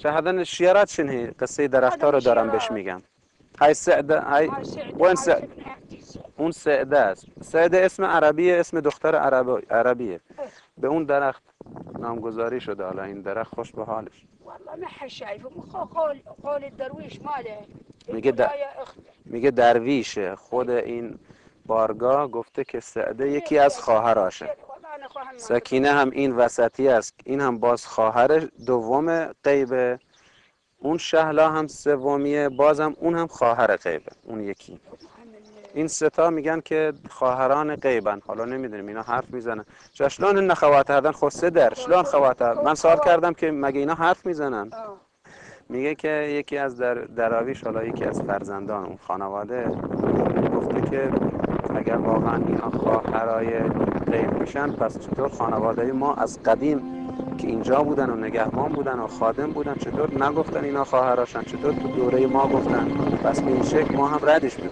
شهدن شیارات شنه قصه درختها هذا رو مش دارم بهش شيرات. میگم. های سعده های هاي سعدة، وين هاي سعد؟ سكن احتيس. اون سعده است. سعده اسم عربیه، اسم دختر عربیه. إيه. به اون درخت نامگذاری شده. حالا این درخت خوش به حالش. والله ما حد شايفه، قول الدرويش ماله میگه يقول هاي اخت. میگه درویشه خود این بارگاه گفته که سعده هي یکی از خواهراشه. والله انا خواهم ما سکینه هم این وسطی است، این هم باز خواهر دوم غیبه. اون شهلا هم سومیه، بازم اون هم خواهر غیبه، اون یکی. این ستا میگن که خواهران غیبن. حالا نمیدونیم، اینا حرف میزنن. شلون این خوات هردن خسته در شلون خوات. من سوال کردم که مگه اینا حرف میزنن؟ میگه که یکی از دراویش، حالا یکی از فرزندان اون خانواده گفته که اگر واقعا اینا خواهرای غیب میشن، پس چطور خانواده ما از قدیم که اینجا بودن و نگهبان بودن و خادم بودن، چطور نگفتن اینا خواهراشن؟ چطور تو دوره ما گفتن؟ پس به این شکل ما هم ردش میکنیم.